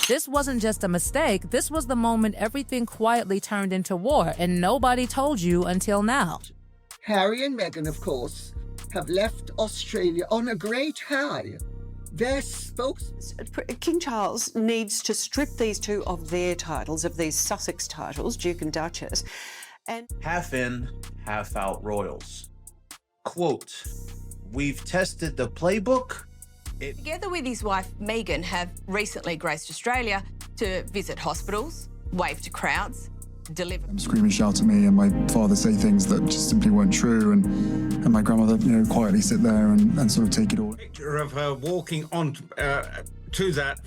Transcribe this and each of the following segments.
This wasn't just a mistake, this was the moment everything quietly turned into war, and nobody told you until now. Harry and Meghan, of course, have left Australia on a great high. Their King Charles needs to strip these two of their titles, of these Sussex titles, Duke and Duchess, and half in, half out royals. Quote, "We've tested the playbook." Together with his wife, Meghan, have recently graced Australia to visit hospitals, wave to crowds, deliver... Scream and shout at me, and my father say things that just simply weren't true, and my grandmother, quietly sit there and sort of take it all. Picture of her walking on to that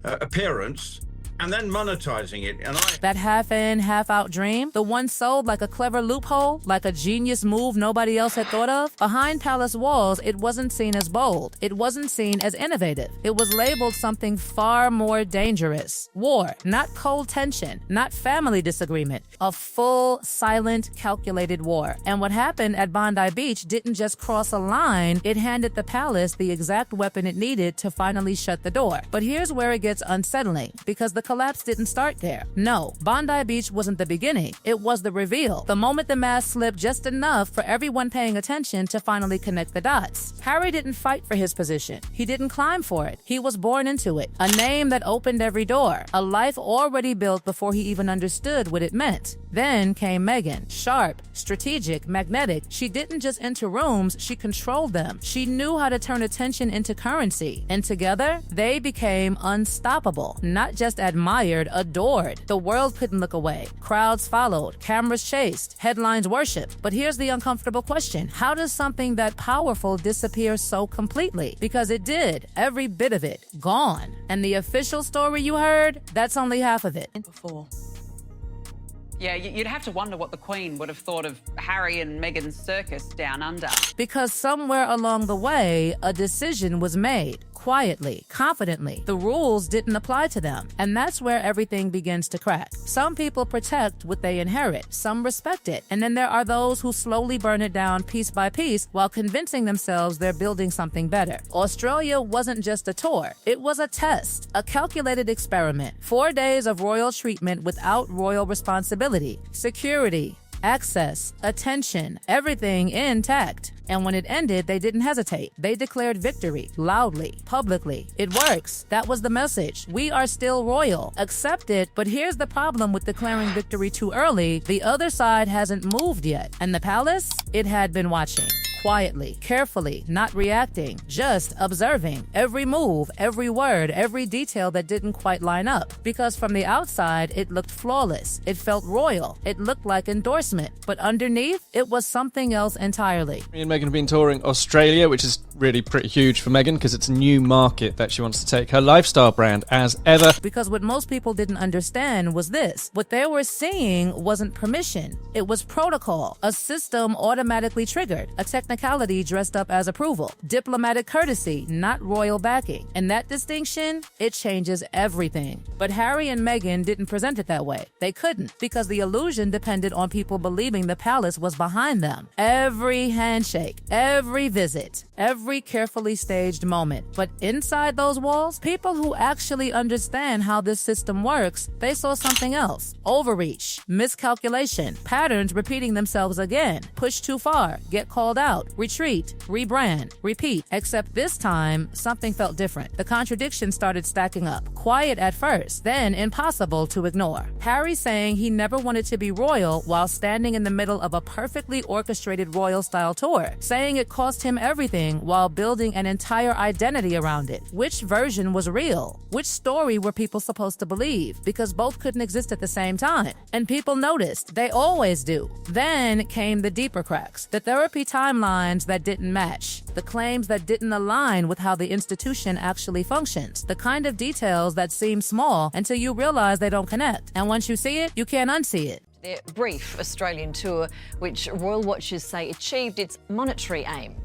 appearance and then monetizing it. That half-in, half-out dream, the one sold like a clever loophole, like a genius move nobody else had thought of, behind palace walls, it wasn't seen as bold. It wasn't seen as innovative. It was labeled something far more dangerous. War, not cold tension, not family disagreement. A full, silent, calculated war. And what happened at Bondi Beach didn't just cross a line, it handed the palace the exact weapon it needed to finally shut the door. But here's where it gets unsettling, because the collapse didn't start there. No, Bondi Beach wasn't the beginning. It was the reveal. The moment the mask slipped just enough for everyone paying attention to finally connect the dots. Harry didn't fight for his position. He didn't climb for it. He was born into it. A name that opened every door. A life already built before he even understood what it meant. Then came Meghan. Sharp, strategic, magnetic. She didn't just enter rooms, she controlled them. She knew how to turn attention into currency. And together, they became unstoppable. Not just admired, adored. The world couldn't look away. Crowds followed. Cameras chased. Headlines worshipped. But here's the uncomfortable question. How does something that powerful disappear so completely? Because it did. Every bit of it. Gone. And the official story you heard, that's only half of it. Before. Yeah, you'd have to wonder what the Queen would have thought of Harry and Meghan's circus down under. Because somewhere along the way, a decision was made. Quietly, confidently. The rules didn't apply to them. And that's where everything begins to crack. Some people protect what they inherit. Some respect it. And then there are those who slowly burn it down piece by piece while convincing themselves they're building something better. Australia wasn't just a tour. It was a test. A calculated experiment. 4 days of royal treatment without royal responsibility. Security. Access, attention, everything intact. And when it ended, they didn't hesitate. They declared victory, loudly, publicly. It works. That was the message. We are still royal. Accept it, but here's the problem with declaring victory too early. The other side hasn't moved yet. And the palace? It had been watching. Quietly, carefully, not reacting, just observing every move, every word, every detail that didn't quite line up. Because from the outside, it looked flawless. It felt royal. It looked like endorsement. But underneath, it was something else entirely. Me and Meghan have been touring Australia, which is really pretty huge for Meghan because it's a new market that she wants to take her lifestyle brand as ever. Because what most people didn't understand was this. What they were seeing wasn't permission. It was protocol. A system automatically triggered. A technicality dressed up as approval. Diplomatic courtesy, not royal backing. And that distinction, it changes everything. But Harry and Meghan didn't present it that way. They couldn't, because the illusion depended on people believing the palace was behind them. Every handshake, every visit, every carefully staged moment. But inside those walls, people who actually understand how this system works, they saw something else. Overreach, miscalculation, patterns repeating themselves again. Push too far, get called out, retreat, rebrand, repeat. Except this time, something felt different. The contradictions started stacking up. Quiet at first, then impossible to ignore. Harry saying he never wanted to be royal while standing in the middle of a perfectly orchestrated royal-style tour. Saying it cost him everything while building an entire identity around it. Which version was real? Which story were people supposed to believe? Because both couldn't exist at the same time. And people noticed. They always do. Then came the deeper cracks. The therapy timelines that didn't match. The claims that didn't align with how the institution actually functions. The kind of details that seem small until you realize they don't connect. And once you see it, you can't unsee it. Their brief Australian tour, which royal watchers say achieved its monetary aim.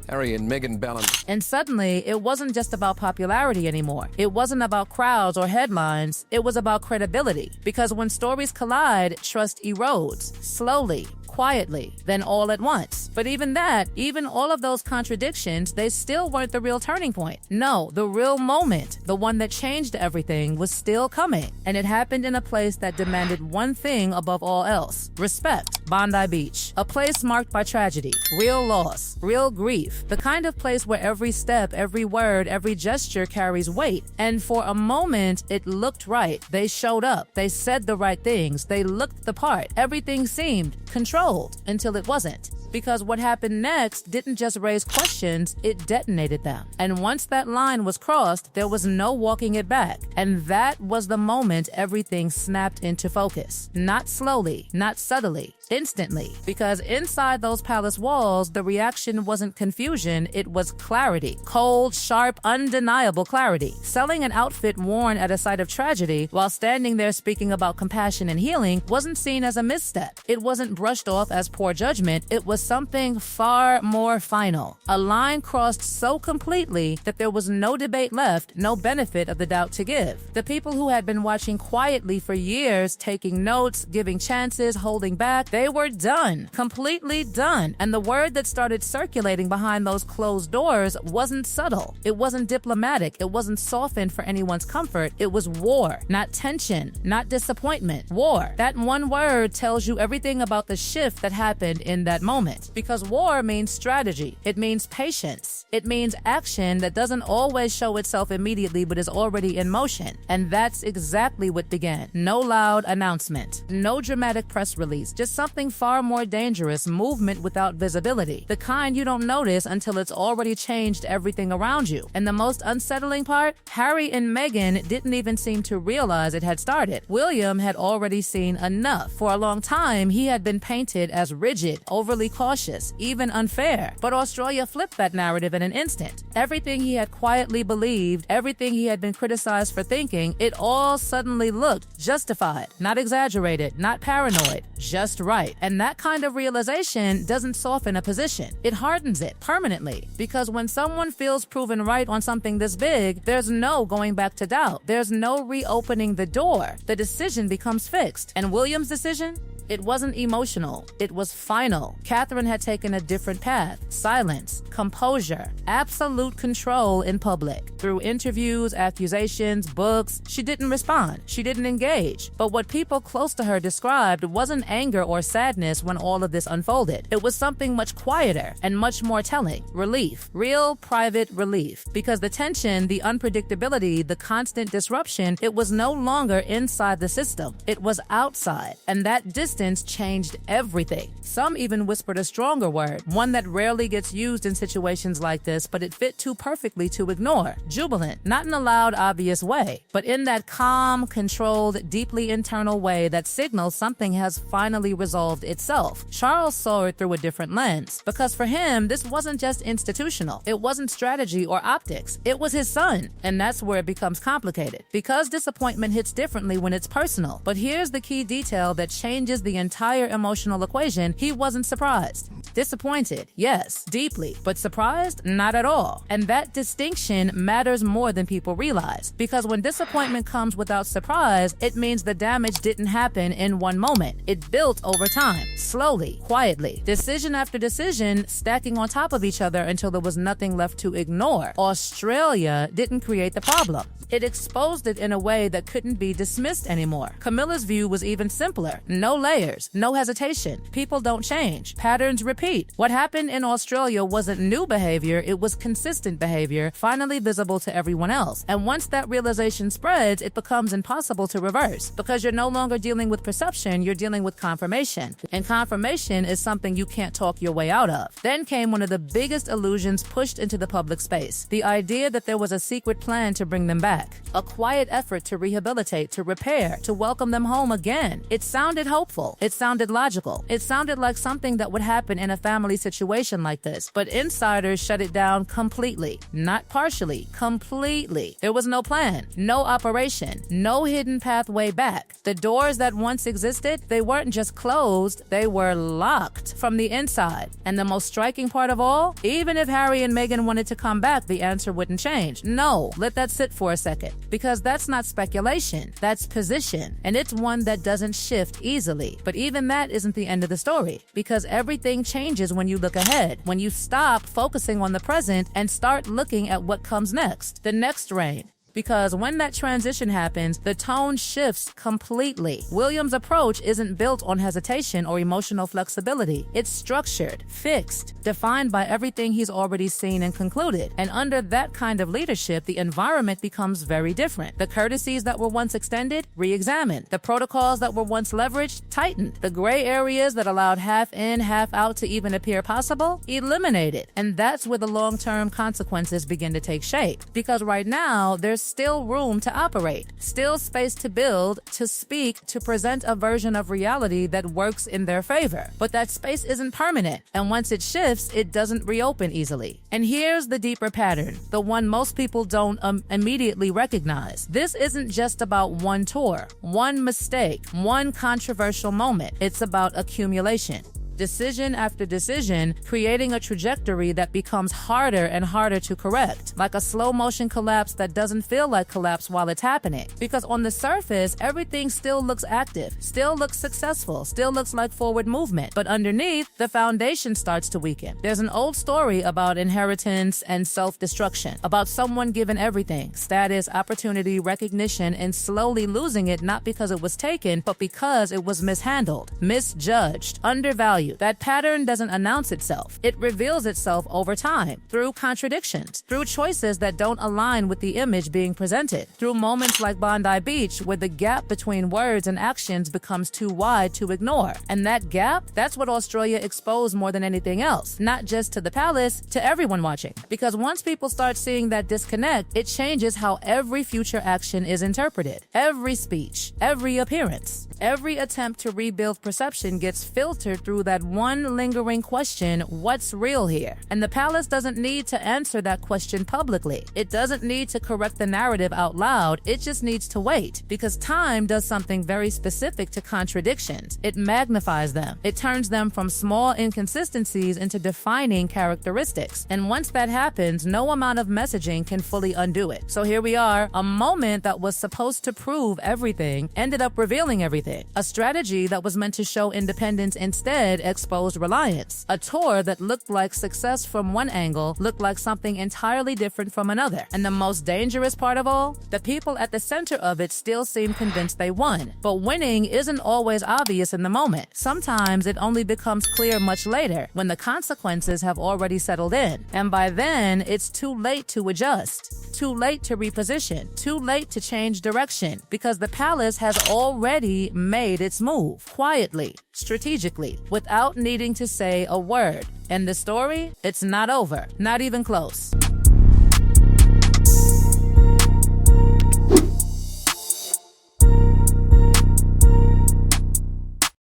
Harry and Meghan balanced. And suddenly, it wasn't just about popularity anymore. It wasn't about crowds or headlines. It was about credibility. Because when stories collide, trust erodes. Slowly, quietly, then all at once. But even all of those contradictions, they still weren't the real turning point. No, the real moment, the one that changed everything, was still coming. And it happened in a place that demanded one thing above all else: respect. Bondi Beach, a place marked by tragedy, real loss, real grief, the kind of place where every step, every word, every gesture carries weight. And for a moment, it looked right. They showed up. They said the right things. They looked the part. Everything seemed controlled until it wasn't. Because what happened next didn't just raise questions, it detonated them. And once that line was crossed, there was no walking it back. And that was the moment everything snapped into focus. Not slowly, not subtly, instantly. Because inside those palace walls, the reaction wasn't confusion, it was clarity. Cold, sharp, undeniable clarity. Selling an outfit worn at a site of tragedy while standing there speaking about compassion and healing wasn't seen as a misstep. It wasn't brushed off as poor judgment. It was something far more final. A line crossed so completely that there was no debate left, no benefit of the doubt to give. The people who had been watching quietly for years, taking notes, giving chances, holding back, they were done. Completely done. And the word that started circulating behind those closed doors wasn't subtle. It wasn't diplomatic. It wasn't softened for anyone's comfort. It was war, not tension, not disappointment. War. That one word tells you everything about the shift that happened in that moment. Because war means strategy. It means patience. It means action that doesn't always show itself immediately but is already in motion. And that's exactly what began. No loud announcement. No dramatic press release. Just something far more dangerous. Movement without visibility. The kind you don't notice until it's already changed everything around you. And the most unsettling part? Harry and Meghan didn't even seem to realize it had started. William had already seen enough. For a long time, he had been painted as rigid, overly cautious, even unfair. But Australia flipped that narrative in an instant. Everything he had quietly believed, everything he had been criticized for thinking, it all suddenly looked justified, not exaggerated, not paranoid, just right. And that kind of realization doesn't soften a position. It hardens it permanently. Because when someone feels proven right on something this big, there's no going back to doubt. There's no reopening the door. The decision becomes fixed. And William's decision? It wasn't emotional. It was final. Catherine had taken a different path. Silence, composure, absolute control in public. Through interviews, accusations, books, she didn't respond. She didn't engage. But what people close to her described wasn't anger or sadness when all of this unfolded. It was something much quieter and much more telling. Relief. Real private relief. Because the tension, the unpredictability, the constant disruption, it was no longer inside the system. It was outside. And that distance changed everything. Some even whispered a stronger word, one that rarely gets used in situations like this, but it fit too perfectly to ignore. Jubilant, not in a loud, obvious way, but in that calm, controlled, deeply internal way that signals something has finally resolved itself. Charles saw it through a different lens, because for him, this wasn't just institutional. It wasn't strategy or optics. It was his son, and that's where it becomes complicated. Because disappointment hits differently when it's personal. But here's the key detail that changes the entire emotional equation. He wasn't surprised. Disappointed, yes, deeply, but surprised? Not at all. And that distinction matters more than people realize, because when disappointment comes without surprise, it means the damage didn't happen in one moment. It built over time, slowly, quietly, decision after decision, stacking on top of each other until there was nothing left to ignore. Australia didn't create the problem. It exposed it in a way that couldn't be dismissed anymore. Camilla's view was even simpler. No layers, no hesitation. People don't change. Patterns repeat. What happened in Australia wasn't new behavior, it was consistent behavior, finally visible to everyone else. And once that realization spreads, it becomes impossible to reverse, because you're no longer dealing with perception, you're dealing with confirmation. And confirmation is something you can't talk your way out of. Then came one of the biggest illusions pushed into the public space. The idea that there was a secret plan to bring them back. A quiet effort to rehabilitate, to repair, to welcome them home again. It sounded hopeful. It sounded logical. It sounded like something that would happen in a a family situation like this, but insiders shut it down completely. Not partially, completely. There was no plan, no operation, no hidden pathway back. The doors that once existed, they weren't just closed, they were locked from the inside. And the most striking part of all, even if Harry and Meghan wanted to come back, the answer wouldn't change. No, let that sit for a second, because that's not speculation, that's position, and it's one that doesn't shift easily. But even that isn't the end of the story, because everything changes when you look ahead, when you stop focusing on the present and start looking at what comes next, the next reign. Because when that transition happens, the tone shifts completely. William's approach isn't built on hesitation or emotional flexibility. It's structured, fixed, defined by everything he's already seen and concluded. And under that kind of leadership, the environment becomes very different. The courtesies that were once extended, re-examined. The protocols that were once leveraged, tightened. The gray areas that allowed half in, half out to even appear possible, eliminated. And that's where the long-term consequences begin to take shape. Because right now, there's still room to operate, still space to build, to speak, to present a version of reality that works in their favor. But that space isn't permanent, and once it shifts, it doesn't reopen easily. And here's the deeper pattern, the one most people don't immediately recognize. This isn't just about one tour, one mistake, one controversial moment. It's about accumulation. Decision after decision, creating a trajectory that becomes harder and harder to correct, like a slow motion collapse that doesn't feel like collapse while it's happening. Because on the surface, everything still looks active, still looks successful, still looks like forward movement. But underneath, the foundation starts to weaken. There's an old story about inheritance and self-destruction, about someone given everything, status, opportunity, recognition, and slowly losing it, not because it was taken, but because it was mishandled, misjudged, undervalued. That pattern doesn't announce itself. It reveals itself over time, through contradictions, through choices that don't align with the image being presented, through moments like Bondi Beach where the gap between words and actions becomes too wide to ignore. And that gap, that's what Australia exposed more than anything else, not just to the palace, to everyone watching. Because once people start seeing that disconnect, it changes how every future action is interpreted. Every speech, every appearance, every attempt to rebuild perception gets filtered through that one lingering question, what's real here? And the palace doesn't need to answer that question publicly. It doesn't need to correct the narrative out loud. It just needs to wait, because time does something very specific to contradictions. It magnifies them. It turns them from small inconsistencies into defining characteristics. And once that happens, no amount of messaging can fully undo it. So here we are, a moment that was supposed to prove everything ended up revealing everything. A strategy that was meant to show independence instead exposed reliance. A tour that looked like success from one angle looked like something entirely different from another. And the most dangerous part of all, the people at the center of it still seem convinced they won. But winning isn't always obvious in the moment. Sometimes it only becomes clear much later, when the consequences have already settled in. And by then, it's too late to adjust, too late to reposition, too late to change direction, because the palace has already made its move, quietly, strategically, without needing to say a word. And the story, it's not over, not even close.